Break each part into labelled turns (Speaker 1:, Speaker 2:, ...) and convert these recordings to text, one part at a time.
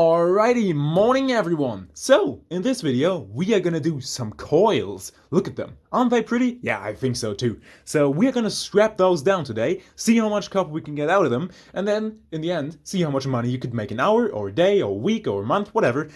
Speaker 1: Alrighty, morning everyone! So, in this video, we are gonna do some coils. Look at them. Aren't they pretty? Yeah, I think so too. So we're gonna scrap those down today, see how much copper we can get out of them, and then, in the end, see how much money you could make an hour, or a day, or a week, or a month, whatever,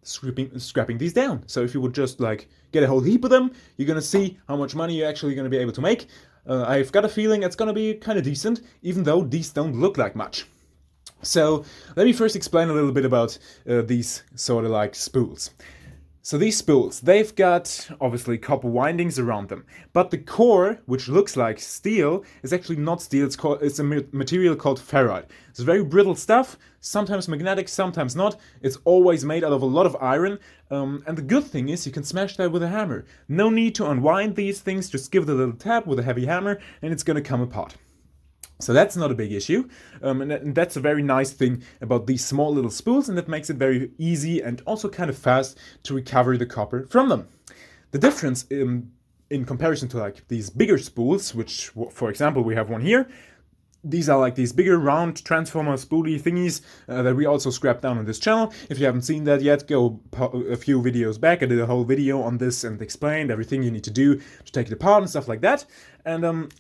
Speaker 1: scrapping these down. So if you would just, get a whole heap of them, you're gonna see how much money you're actually gonna be able to make. I've got a feeling it's gonna be kinda decent, even though these don't look like much. So let me first explain a little bit about these sort of like spools. So these spools, they've got obviously copper windings around them, but the core, which looks like steel, is actually not steel. It's a material called ferrite. It's very brittle stuff, sometimes magnetic, sometimes not. It's always made out of a lot of iron, and the good thing is you can smash that with a hammer. No need to unwind these things, just give it a little tap with a heavy hammer and it's gonna come apart. So that's not a big issue, and that's a very nice thing about these small little spools, and that makes it very easy and also kind of fast to recover the copper from them. The difference in comparison to like these bigger spools, which for example we have one here, these are like these bigger round transformer spoolie thingies that we also scrapped down on this channel. If you haven't seen that yet, go a few videos back. I did a whole video on this and explained everything you need to do to take it apart and stuff like that. And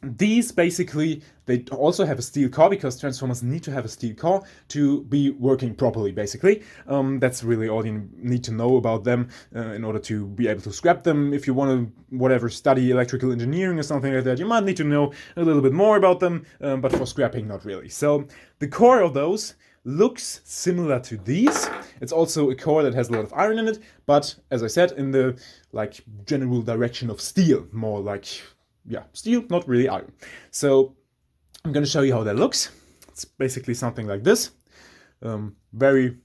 Speaker 1: these basically, they also have a steel core because transformers need to have a steel core to be working properly, basically. That's really all you need to know about them in order to be able to scrap them. If you want to, study electrical engineering or something like that, you might need to know a little bit more about them, but for scrapping, not really. So the core of those looks similar to these. It's also a core that has a lot of iron in it, but as I said, in the general direction of steel, more like steel, not really iron. So I'm going to show you how that looks. It's basically something like this. Very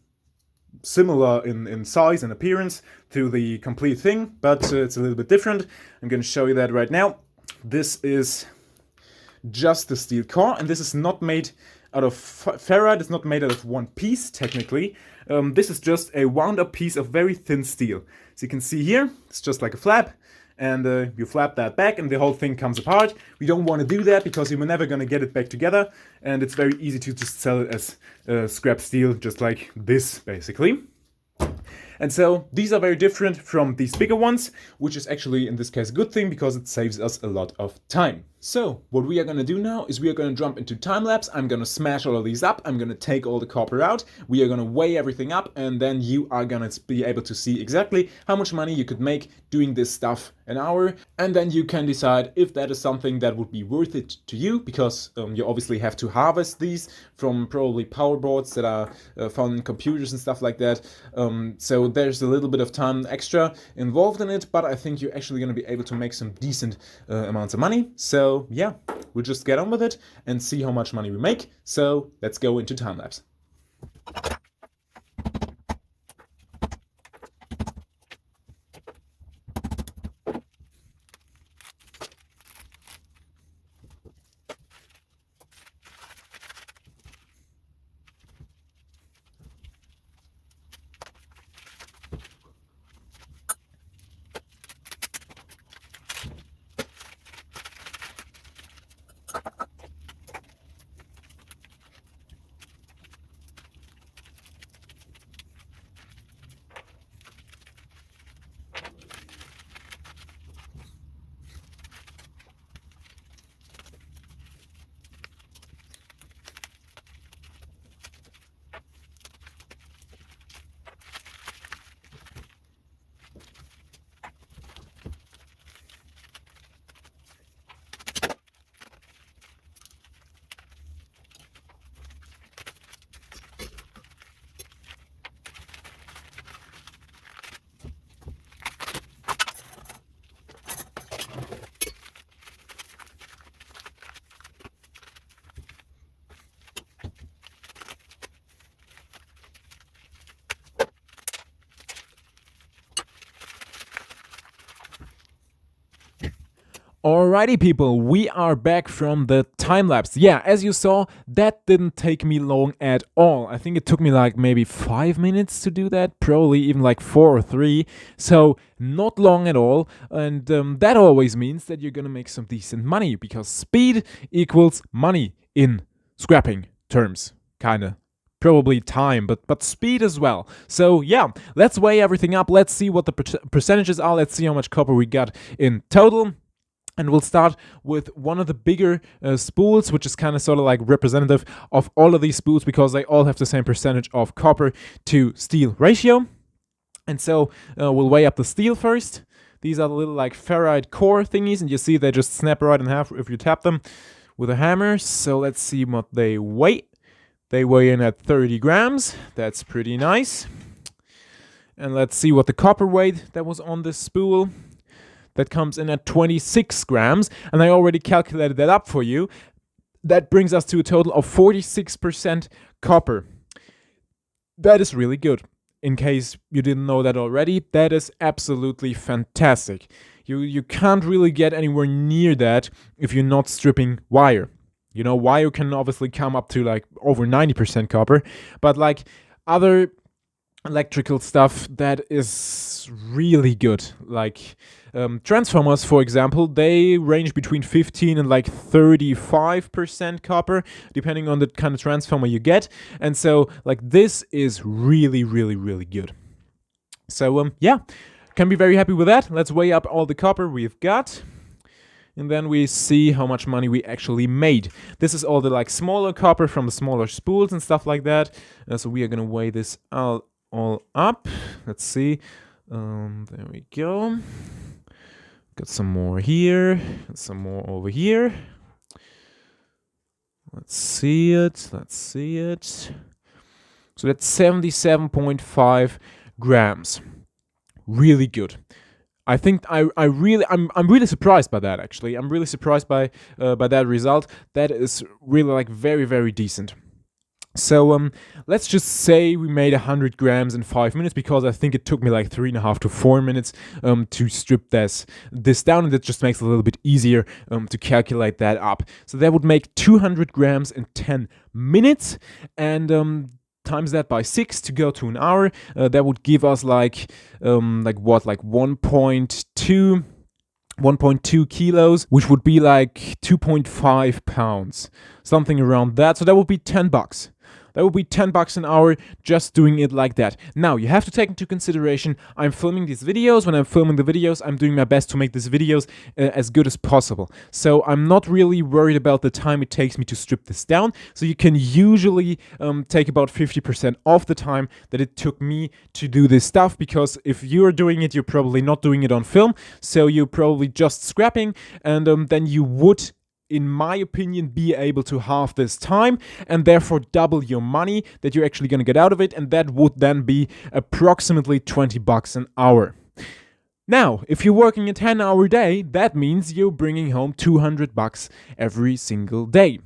Speaker 1: similar in size and appearance to the complete thing, but it's a little bit different. I'm going to show you that right now. This is just the steel core, and this is not made out of ferrite. It's not made out of one piece, technically. This is just a wound up piece of very thin steel. So you can see here, it's just like a flap. And you flap that back and the whole thing comes apart. We don't want to do that because you're never going to get it back together, and it's very easy to just sell it as scrap steel, just like this, basically. And so these are very different from these bigger ones, which is actually in this case a good thing because it saves us a lot of time. So what we are going to do now is we are going to jump into time lapse. I'm going to smash all of these up. I'm going to take all the copper out. We are going to weigh everything up, and then you are going to be able to see exactly how much money you could make doing this stuff an hour. And then you can decide if that is something that would be worth it to you, because you obviously have to harvest these from probably power boards that are found in computers and stuff like that. So there's a little bit of time extra involved in it, but I think you're actually going to be able to make some decent amounts of money. So yeah, we'll just get on with it and see how much money we make. So let's go into time lapse. Alrighty people, we are back from the time lapse. Yeah, as you saw, that didn't take me long at all. I think it took me like maybe 5 minutes to do that, probably even like 4 or 3. So not long at all, and that always means that you're gonna make some decent money, because speed equals money in scrapping terms, kinda. probably time, but speed as well. So yeah, let's weigh everything up. Let's see what the percentages are. Let's see how much copper we got in total. And we'll start with one of the bigger spools, which is kind of sort of like representative of all of these spools because they all have the same percentage of copper to steel ratio. And so we'll weigh up the steel first. These are the little like ferrite core thingies, and you see they just snap right in half if you tap them with a hammer. So let's see what they weigh. They weigh in at 30 grams. That's pretty nice. And let's see what the copper weight that was on this spool. That comes in at 26 grams, and I already calculated that up for you. That brings us to a total of 46% copper. That is really good. In case you didn't know that already, that is absolutely fantastic. You can't really get anywhere near that if you're not stripping wire. You know, wire can obviously come up to like over 90% copper, but like other electrical stuff, that is really good. Like transformers, for example, they range between 15 and like 35% copper, depending on the kind of transformer you get. And so like this is really, really, really good. So yeah, can be very happy with that. Let's weigh up all the copper we've got. And then we see how much money we actually made. This is all the like smaller copper from the smaller spools and stuff like that. So we are gonna weigh this all up. Let's see. There we go. Got some more here. Got some more over here. Let's see it. Let's see it. So that's 77.5 grams. Really good. I think I'm really surprised by that. Actually, I'm really surprised by that result. That is really like very, very decent. So let's just say we made 100 grams in 5 minutes, because I think it took me like 3.5 to 4 minutes to strip this down, and it just makes it a little bit easier to calculate that up. So that would make 200 grams in 10 minutes, and times that by 6 to go to an hour. That would give us like 1.2 kilos, which would be like 2.5 pounds, something around that. So that would be $10. That would be $10 an hour just doing it like that. Now, you have to take into consideration, I'm filming these videos. When I'm filming the videos, I'm doing my best to make these videos as good as possible. So I'm not really worried about the time it takes me to strip this down. So you can usually take about 50% off the time that it took me to do this stuff, because if you're doing it, you're probably not doing it on film. So you're probably just scrapping, and then you would, in my opinion, be able to halve this time and therefore double your money that you're actually going to get out of it, and that would then be approximately $20 an hour. Now, if you're working a 10-hour day, that means you're bringing home $200 every single day.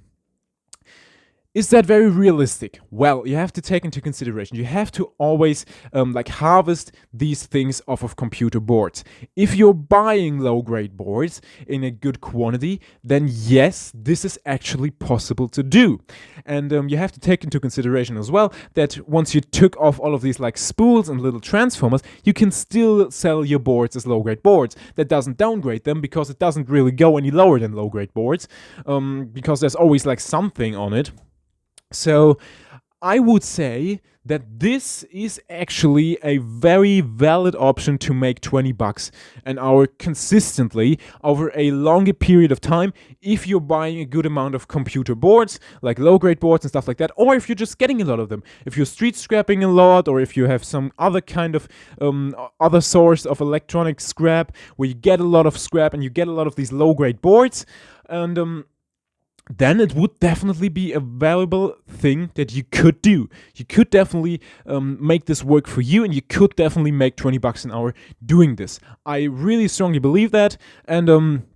Speaker 1: Is that very realistic? Well, you have to take into consideration, you have to always harvest these things off of computer boards. If you're buying low-grade boards in a good quantity, then yes, this is actually possible to do. And you have to take into consideration as well that once you took off all of these like spools and little transformers, you can still sell your boards as low-grade boards. That doesn't downgrade them, because it doesn't really go any lower than low-grade boards, because there's always like something on it. So I would say that this is actually a very valid option to make $20 an hour consistently over a longer period of time if you're buying a good amount of computer boards, like low-grade boards and stuff like that, or if you're just getting a lot of them. If you're street scrapping a lot, or if you have some other kind of other source of electronic scrap where you get a lot of scrap and you get a lot of these low-grade boards, and then it would definitely be a valuable thing that you could do. You could definitely make this work for you, and you could definitely make $20 an hour doing this. I really strongly believe that, and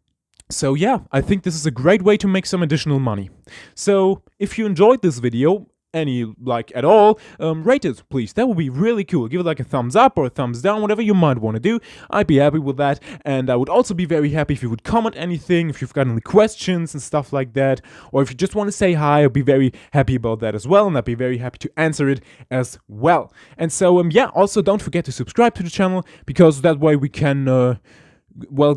Speaker 1: so yeah, I think this is a great way to make some additional money. So if you enjoyed this video, at all, rate it, please. That would be really cool. Give it like a thumbs up or a thumbs down, whatever you might want to do. I'd be happy with that, and I would also be very happy if you would comment anything, if you've got any questions and stuff like that, or if you just want to say hi, I'd be very happy about that as well, and I'd be very happy to answer it as well. And so, yeah, also don't forget to subscribe to the channel, because that way we can,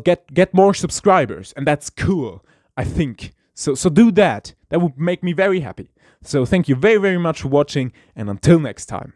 Speaker 1: get more subscribers, and that's cool, I think. So do that. That would make me very happy. So thank you very, very much for watching, and until next time.